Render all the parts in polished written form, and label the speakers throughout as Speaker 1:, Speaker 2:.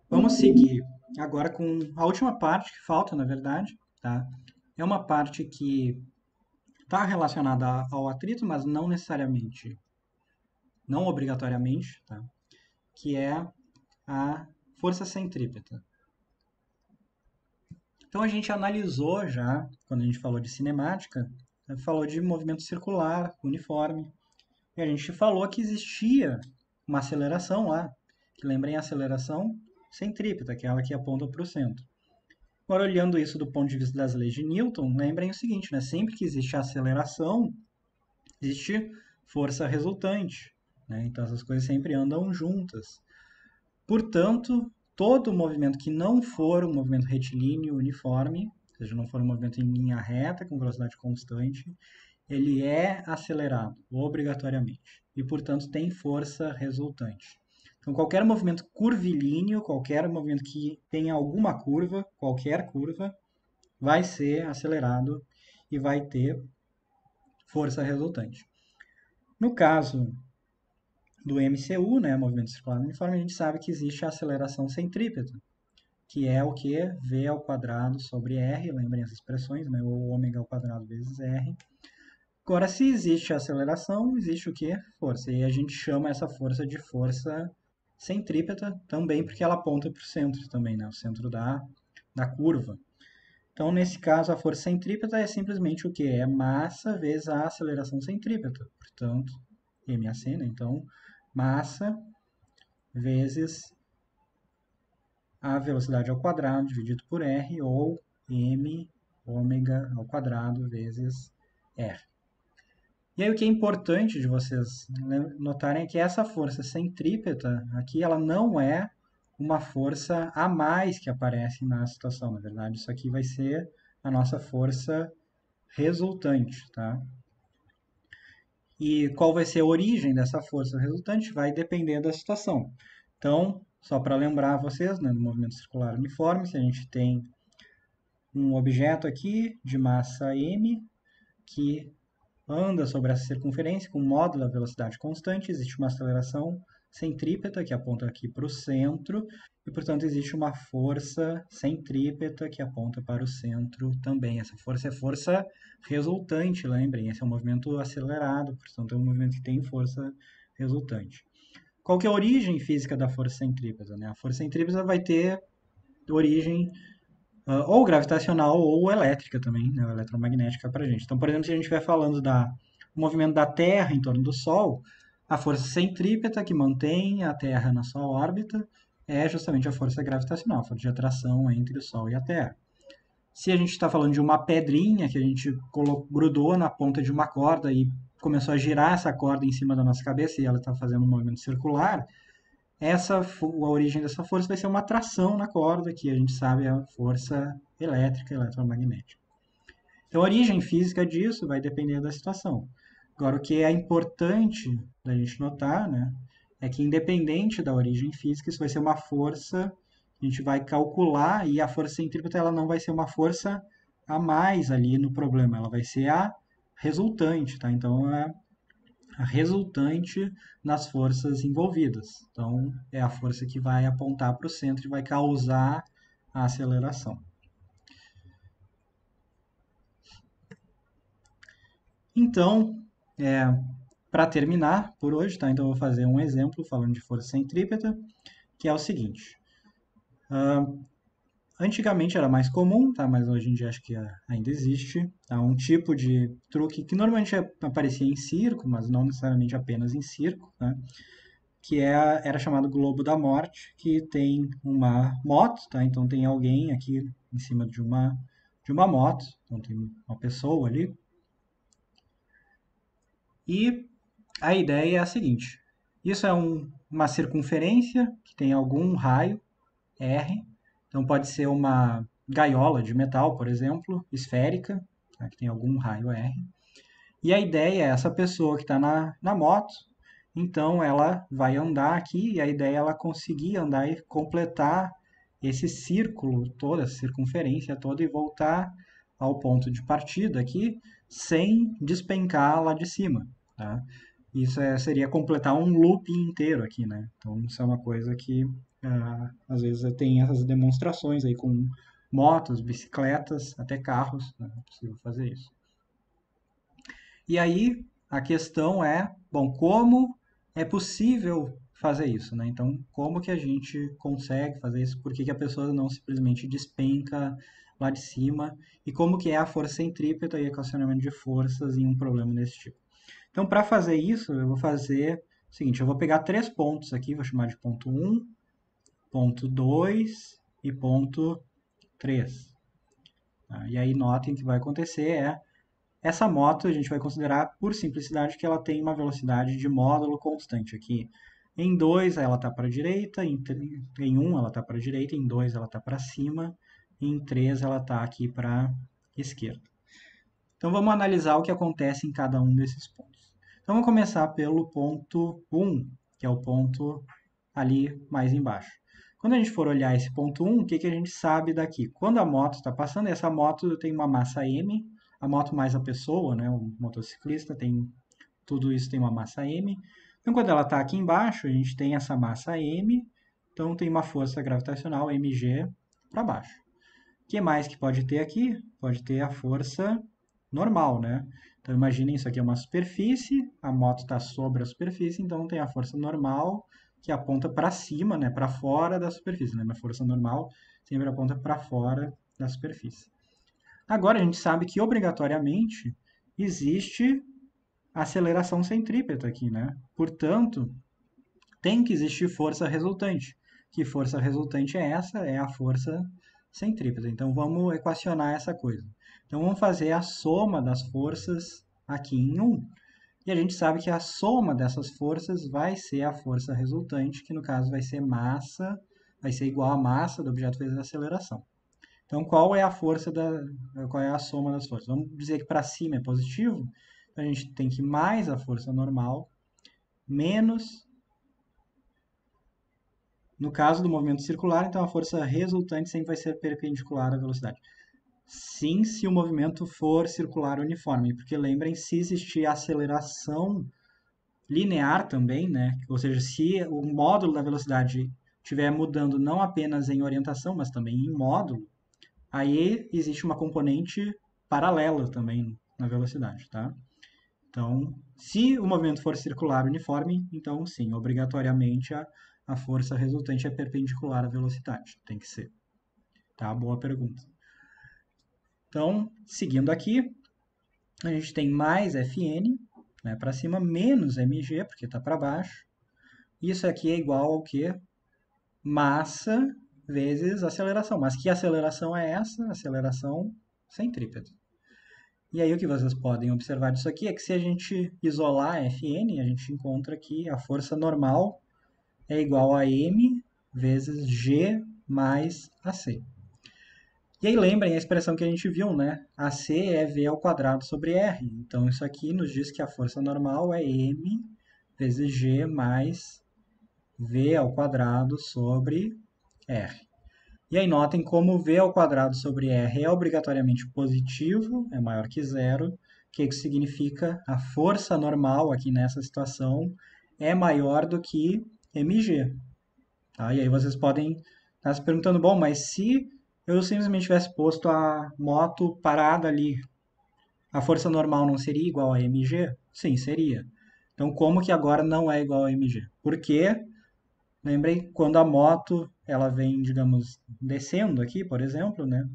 Speaker 1: Vamos seguir agora com a última parte que falta, na verdade, tá? É uma parte que está relacionada ao atrito, mas não necessariamente, não obrigatoriamente, tá? Que é a força centrípeta. Então a gente analisou já, quando a gente falou de cinemática, falou de movimento circular, uniforme, e a gente falou que existia uma aceleração lá, que lembrem a aceleração centrípeta, aquela que aponta para o centro. Agora, olhando isso do ponto de vista das leis de Newton, lembrem o seguinte, né? Sempre que existe aceleração, existe força resultante, né? Então, essas coisas sempre andam juntas. Portanto, todo movimento que não for um movimento retilíneo uniforme, ou seja, não for um movimento em linha reta com velocidade constante, ele é acelerado obrigatoriamente e, portanto, tem força resultante. Então, qualquer movimento curvilíneo, qualquer movimento que tenha alguma curva, qualquer curva, vai ser acelerado e vai ter força resultante. No caso do MCU, né, movimento circular uniforme, a gente sabe que existe a aceleração centrípeta, que é o que? V ao quadrado sobre R, lembrem as expressões, né, ou ômega ao quadrado vezes R. Agora, se existe aceleração, existe o que? Força. E a gente chama essa força de força centrípeta também, porque ela aponta para o centro também, né, o centro da curva. Então, nesse caso, a força centrípeta é simplesmente o que? É massa vezes a aceleração centrípeta. Portanto, MAC, né? Então, massa vezes a velocidade ao quadrado dividido por R, ou M ômega ao quadrado vezes R. E aí o que é importante de vocês notarem é que essa força centrípeta aqui, ela não é uma força a mais que aparece na situação. Na verdade, isso aqui vai ser a nossa força resultante, tá? E qual vai ser a origem dessa força resultante vai depender da situação. Então, só para lembrar vocês, né, no movimento circular uniforme, se a gente tem um objeto aqui de massa m que anda sobre essa circunferência com módulo da velocidade constante, existe uma aceleração centrípeta que aponta aqui para o centro e, portanto, existe uma força centrípeta que aponta para o centro também. Essa força é força resultante, lembrem, esse é um movimento acelerado, portanto, é um movimento que tem força resultante. Qual que é a origem física da força centrípeta, né? A força centrípeta vai ter origem ou gravitacional ou elétrica também, né, eletromagnética para a gente. Então, por exemplo, se a gente estiver falando do movimento da Terra em torno do Sol, a força centrípeta que mantém a Terra na sua órbita é justamente a força gravitacional, a força de atração entre o Sol e a Terra. Se a gente está falando de uma pedrinha que a gente grudou na ponta de uma corda e começou a girar essa corda em cima da nossa cabeça e ela está fazendo um movimento circular, a origem dessa força vai ser uma atração na corda, que a gente sabe é a força elétrica, eletromagnética. Então, a origem física disso vai depender da situação. Agora, o que é importante da gente notar, né, é que independente da origem física, isso vai ser uma força que a gente vai calcular e a força centrípeta ela não vai ser uma força a mais ali no problema, ela vai ser a resultante, tá? Então, a resultante nas forças envolvidas. Então, é a força que vai apontar para o centro e vai causar a aceleração. Então, para terminar por hoje, tá? Então, eu vou fazer um exemplo falando de força centrípeta, que é o seguinte. Antigamente era mais comum, tá? Mas hoje em dia acho que ainda existe, tá? Um tipo de truque que normalmente aparecia em circo, mas não necessariamente apenas em circo, né? Que era chamado Globo da Morte, que tem uma moto, tá? Então tem alguém aqui em cima de uma moto, então tem uma pessoa ali. E a ideia é a seguinte: isso é uma circunferência que tem algum raio R, então pode ser uma gaiola de metal, por exemplo, esférica, tá? Que tem algum raio R. E a ideia é essa pessoa que está na moto, então ela vai andar aqui e a ideia é ela conseguir andar e completar esse círculo toda, essa circunferência toda e voltar ao ponto de partida aqui sem despencar lá de cima, tá? Isso seria completar um loop inteiro aqui, né? Então isso é uma coisa que Às vezes tem essas demonstrações aí com motos, bicicletas, até carros, né? É possível fazer isso. E aí a questão é, bom, como é possível fazer isso, né? Então, como que a gente consegue fazer isso? Por que que a pessoa não simplesmente despenca lá de cima? E como que é a força centrípeta e equacionamento de forças em um problema desse tipo? Então, para fazer isso, eu vou fazer o seguinte, eu vou pegar 3 pontos aqui, vou chamar de ponto 1, ponto 2 e ponto 3. Tá? E aí notem que vai acontecer essa moto a gente vai considerar, por simplicidade, que ela tem uma velocidade de módulo constante aqui. Em 2 ela está para a direita, em 1 ela está para a direita, em 2 ela está para cima, e em 3 ela está aqui para a esquerda. Então vamos analisar o que acontece em cada um desses pontos. Então vamos começar pelo ponto 1, que é o ponto ali mais embaixo. Quando a gente for olhar esse ponto 1, o que que a gente sabe daqui? Quando a moto está passando, essa moto tem uma massa M, a moto mais a pessoa, né, o motociclista, tudo isso tem uma massa M. Então quando ela está aqui embaixo, a gente tem essa massa M, então tem uma força gravitacional mg para baixo. O que mais que pode ter aqui? Pode ter a força normal, né? Então imaginem, isso aqui é uma superfície, a moto está sobre a superfície, então tem a força normal que aponta para cima, né, para fora da superfície, né? A força normal sempre aponta para fora da superfície. Agora a gente sabe que obrigatoriamente existe aceleração centrípeta aqui, né? Portanto, tem que existir força resultante. Que força resultante é essa? É a força centrípeta. Então vamos equacionar essa coisa. Então vamos fazer a soma das forças aqui em 1. E a gente sabe que a soma dessas forças vai ser a força resultante, que no caso vai ser massa, vai ser igual a massa do objeto vezes a aceleração. Então qual é a força qual é a soma das forças? Vamos dizer que para cima é positivo, então a gente tem que mais a força normal menos. No caso do movimento circular, então a força resultante sempre vai ser perpendicular à velocidade. Sim, se o movimento for circular uniforme, porque lembrem, se existir aceleração linear também, né? Ou seja, se o módulo da velocidade estiver mudando não apenas em orientação, mas também em módulo, aí existe uma componente paralela também na velocidade, tá? Então, se o movimento for circular uniforme, então sim, obrigatoriamente a força resultante é perpendicular à velocidade. Tem que ser. Tá? Boa pergunta. Então, seguindo aqui, a gente tem mais Fn, né, para cima, menos mg, porque está para baixo. Isso aqui é igual ao quê? Massa vezes aceleração. Mas que aceleração é essa? Aceleração centrípeta. E aí o que vocês podem observar disso aqui é que se a gente isolar Fn, a gente encontra que a força normal é igual a m vezes g mais ac. E aí lembrem a expressão que a gente viu, né? AC é v ao quadrado sobre r. Então isso aqui nos diz que a força normal é m vezes g mais v ao quadrado sobre r. E aí notem como v ao quadrado sobre r é obrigatoriamente positivo, é maior que zero. O que isso significa? A força normal aqui nessa situação é maior do que mg. Tá? E aí vocês podem estar se perguntando, bom, mas se eu simplesmente tivesse posto a moto parada ali, a força normal não seria igual a mg? Sim, seria. Então como que agora não é igual a mg? Porque lembrei, quando a moto ela vem, digamos, descendo aqui, por exemplo, né?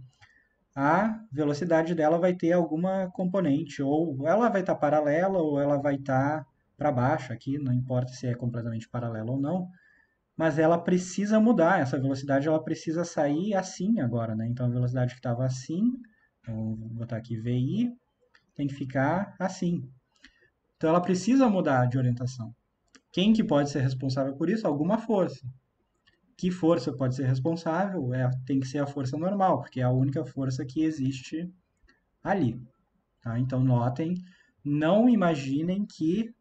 Speaker 1: A velocidade dela vai ter alguma componente, ou ela vai estar paralela, ou ela vai estar para baixo aqui, não importa se é completamente paralela ou não, mas ela precisa mudar, essa velocidade ela precisa sair assim agora, né? Então a velocidade que estava assim, então vou botar aqui VI, tem que ficar assim. Então ela precisa mudar de orientação. Quem que pode ser responsável por isso? Alguma força. Que força pode ser responsável? Tem que ser a força normal, porque é a única força que existe ali. Tá? Então notem, não imaginem que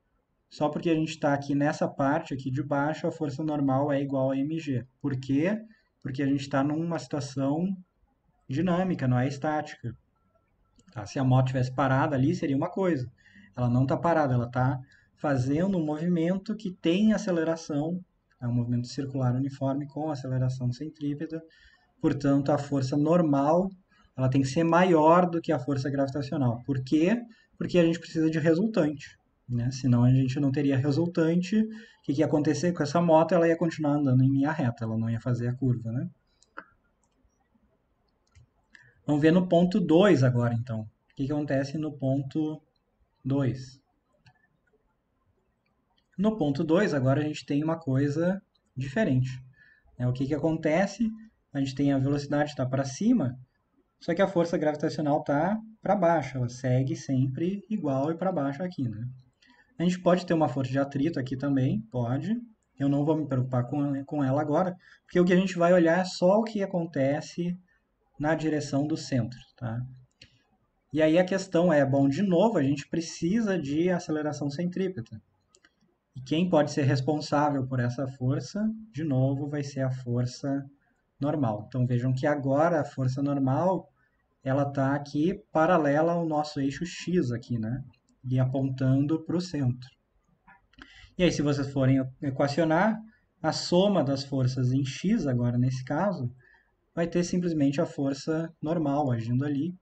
Speaker 1: só porque a gente está aqui nessa parte aqui de baixo, a força normal é igual a mg. Por quê? Porque a gente está numa situação dinâmica, não é estática. Tá? Se a moto tivesse parada ali, seria uma coisa. Ela não está parada, ela está fazendo um movimento que tem aceleração é um movimento circular uniforme com aceleração centrípeta. Portanto, a força normal ela tem que ser maior do que a força gravitacional. Por quê? Porque a gente precisa de resultante, né? Senão a gente não teria resultante. O que ia acontecer com essa moto? Ela ia continuar andando em linha reta, ela não ia fazer a curva, né? Vamos ver no ponto 2 agora, então. O que acontece no ponto 2? No ponto 2, agora a gente tem uma coisa diferente. O que acontece? A gente tem a velocidade está para cima, só que a força gravitacional está para baixo. Ela segue sempre igual e para baixo aqui, né? A gente pode ter uma força de atrito aqui também, pode. Eu não vou me preocupar com ela agora, porque o que a gente vai olhar é só o que acontece na direção do centro, tá? E aí a questão é, bom, de novo, a gente precisa de aceleração centrípeta. E quem pode ser responsável por essa força, de novo, vai ser a força normal. Então vejam que agora a força normal, ela está aqui paralela ao nosso eixo x aqui, né? E apontando para o centro. E aí, se vocês forem equacionar, a soma das forças em x, agora nesse caso, vai ter simplesmente a força normal agindo ali,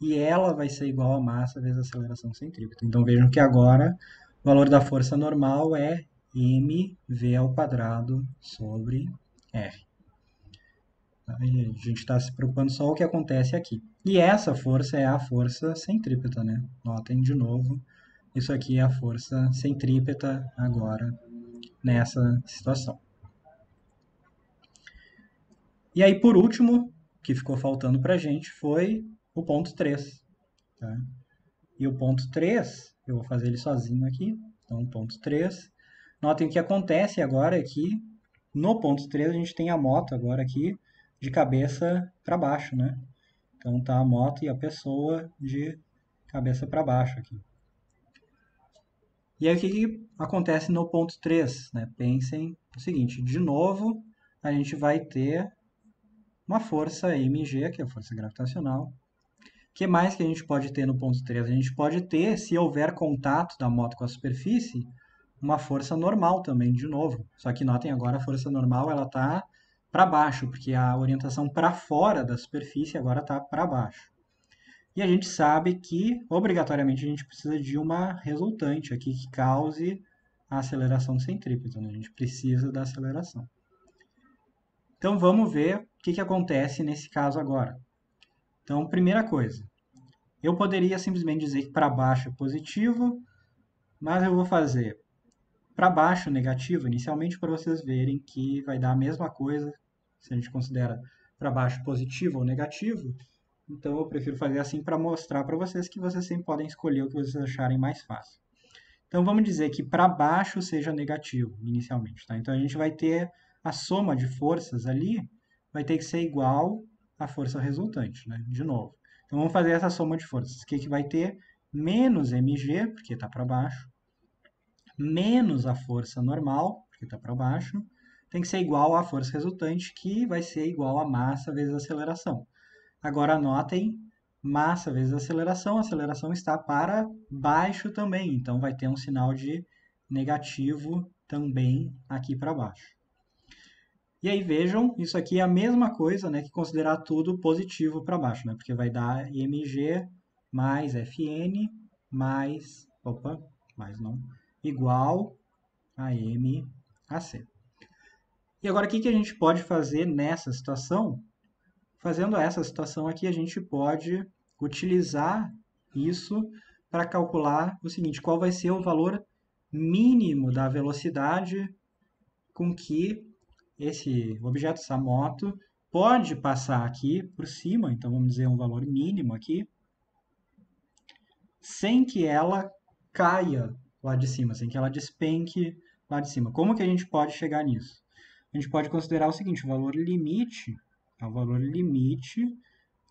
Speaker 1: e ela vai ser igual a massa vezes a aceleração centrípeta. Então vejam que agora o valor da força normal é mv ao quadrado sobre r. A gente está se preocupando só com o que acontece aqui. E essa força é a força centrípeta, né? Notem de novo, isso aqui é a força centrípeta agora nessa situação. E aí, por último, o que ficou faltando para a gente foi o ponto 3. Tá? E o ponto 3, eu vou fazer ele sozinho aqui. Então, ponto 3. Notem o que acontece agora é que no ponto 3 a gente tem a moto agora aqui de cabeça para baixo, né? Então tá a moto e a pessoa de cabeça para baixo aqui. E aí o que acontece no ponto 3, né? Pensem o seguinte, de novo a gente vai ter uma força mg, que é a força gravitacional. O que mais que a gente pode ter no ponto 3? A gente pode ter, se houver contato da moto com a superfície, uma força normal também, de novo. Só que notem agora a força normal ela está para baixo, porque a orientação para fora da superfície agora está para baixo. E a gente sabe que, obrigatoriamente, a gente precisa de uma resultante aqui que cause a aceleração centrípeta. Né? A gente precisa da aceleração. Então, vamos ver o que acontece nesse caso agora. Então, primeira coisa, eu poderia simplesmente dizer que para baixo é positivo, mas eu vou fazer para baixo negativo inicialmente para vocês verem que vai dar a mesma coisa se a gente considera para baixo positivo ou negativo. Então eu prefiro fazer assim para mostrar para vocês que vocês sempre podem escolher o que vocês acharem mais fácil. Então vamos dizer que para baixo seja negativo inicialmente. Tá? Então a gente vai ter a soma de forças ali, vai ter que ser igual à força resultante, né? De novo. Então vamos fazer essa soma de forças. O que vai ter? Menos mg, porque está para baixo, menos a força normal, porque está para baixo, tem que ser igual à força resultante, que vai ser igual a massa vezes a aceleração. Agora anotem, massa vezes aceleração, a aceleração está para baixo também, então vai ter um sinal de negativo também aqui para baixo. E aí vejam, isso aqui é a mesma coisa, né, que considerar tudo positivo para baixo, né, porque vai dar mg mais fn mais, igual a m a c. E agora o que a gente pode fazer nessa situação? Fazendo essa situação aqui, a gente pode utilizar isso para calcular o seguinte, qual vai ser o valor mínimo da velocidade com que esse objeto, essa moto, pode passar aqui por cima, então vamos dizer um valor mínimo aqui, sem que ela caia lá de cima, sem que ela despenque lá de cima. Como que a gente pode chegar nisso? A gente pode considerar o seguinte, o valor limite é o valor limite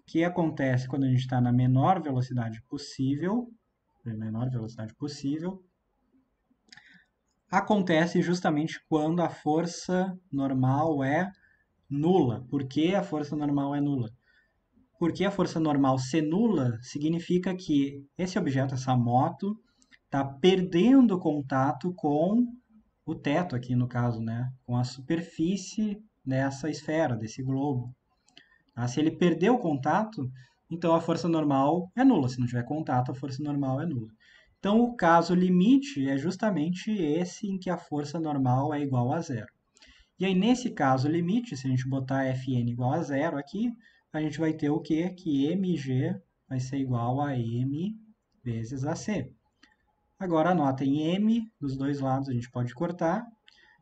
Speaker 1: que acontece quando a gente está na menor velocidade possível, acontece justamente quando a força normal é nula. Por que a força normal é nula? Porque a força normal ser nula significa que esse objeto, essa moto, está perdendo contato com o teto aqui no caso, né? Com a superfície dessa esfera, desse globo. Tá? Se ele perder o contato, então a força normal é nula. Se não tiver contato, a força normal é nula. Então, o caso limite é justamente esse em que a força normal é igual a zero. E aí, nesse caso limite, se a gente botar Fn igual a zero aqui, a gente vai ter o quê? Que mg vai ser igual a m vezes ac. Agora, anotem m dos dois lados, a gente pode cortar.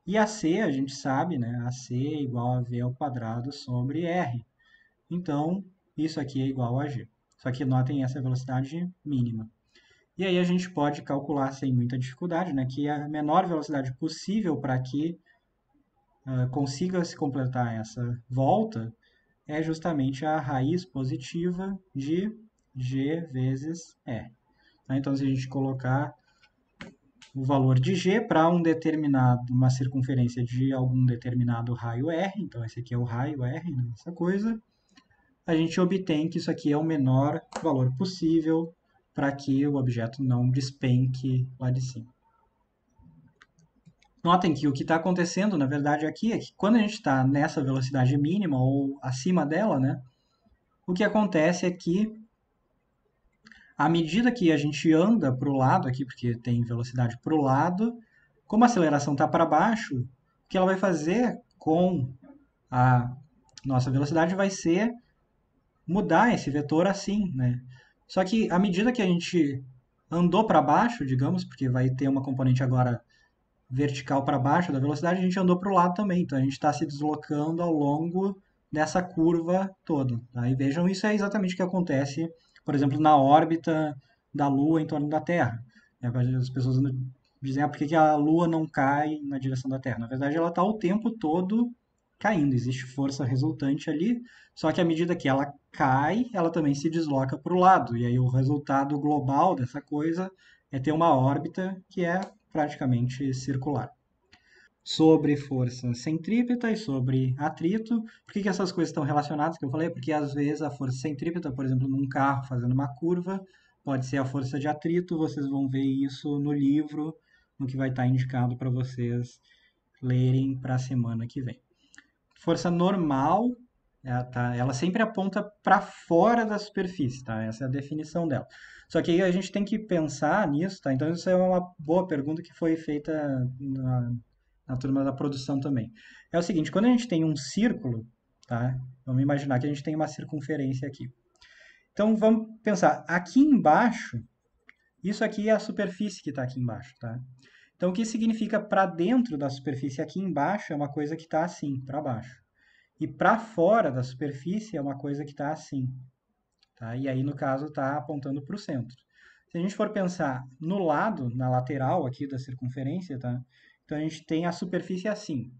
Speaker 1: E ac, a gente sabe, né? ac é igual a v ao quadrado sobre r. Então, isso aqui é igual a g. Só que notem essa velocidade mínima. E aí a gente pode calcular sem muita dificuldade, né, que a menor velocidade possível para que consiga se completar essa volta é justamente a raiz positiva de g vezes r. Tá? Então, se a gente colocar o valor de g para uma circunferência de algum determinado raio r, então esse aqui é o raio r, né, essa coisa, a gente obtém que isso aqui é o menor valor possível para que o objeto não despenque lá de cima. Notem que o que está acontecendo, na verdade, aqui é que quando a gente está nessa velocidade mínima ou acima dela, né, o que acontece é que, à medida que a gente anda para o lado aqui, porque tem velocidade para o lado, como a aceleração está para baixo, o que ela vai fazer com a nossa velocidade vai ser mudar esse vetor assim, né? Só que à medida que a gente andou para baixo, digamos, porque vai ter uma componente agora vertical para baixo da velocidade, a gente andou para o lado também. Então a gente está se deslocando ao longo dessa curva toda. Tá? E vejam, isso é exatamente o que acontece, por exemplo, na órbita da Lua em torno da Terra. As pessoas dizem, por que a Lua não cai na direção da Terra? Na verdade, ela está o tempo todo caindo. Existe força resultante ali, só que à medida que ela cai, ela também se desloca para o lado. E aí o resultado global dessa coisa é ter uma órbita que é praticamente circular. Sobre força centrípeta e sobre atrito, por que essas coisas estão relacionadas, que eu falei? Porque às vezes a força centrípeta, por exemplo, num carro fazendo uma curva, pode ser a força de atrito, vocês vão ver isso no livro, no que vai estar indicado para vocês lerem para a semana que vem. Força normal, ela sempre aponta para fora da superfície, tá? Essa é a definição dela. Só que aí a gente tem que pensar nisso, tá? Então isso é uma boa pergunta que foi feita na turma da produção também. É o seguinte, quando a gente tem um círculo, tá? Vamos imaginar que a gente tem uma circunferência aqui. Então vamos pensar, aqui embaixo, isso aqui é a superfície que está aqui embaixo, tá? Então o que significa para dentro da superfície aqui embaixo é uma coisa que está assim, para baixo. E para fora da superfície é uma coisa que está assim. Tá? E aí, no caso, está apontando para o centro. Se a gente for pensar no lado, na lateral aqui da circunferência, tá? Então a gente tem a superfície assim.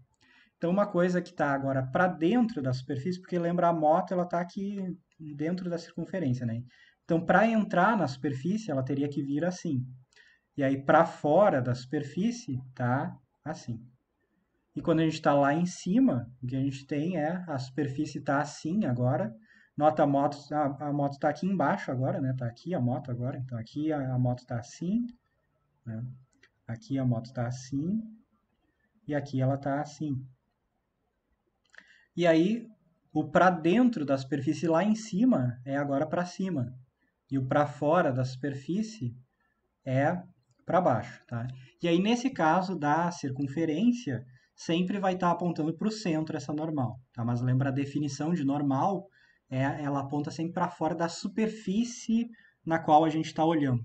Speaker 1: Então uma coisa que está agora para dentro da superfície, porque lembra a moto, ela está aqui dentro da circunferência, né? Então para entrar na superfície, ela teria que vir assim. E aí para fora da superfície, tá assim. E quando a gente está lá em cima, o que a gente tem é a superfície está assim agora. Nota a moto está aqui embaixo agora, né? Está aqui a moto agora. Então aqui a moto está assim, né? Aqui a moto está assim e aqui ela está assim. E aí o para dentro da superfície lá em cima é agora para cima. E o para fora da superfície é para baixo, tá? E aí nesse caso da circunferência sempre vai estar apontando para o centro essa normal, tá? Mas lembra a definição de normal, ela aponta sempre para fora da superfície na qual a gente está olhando,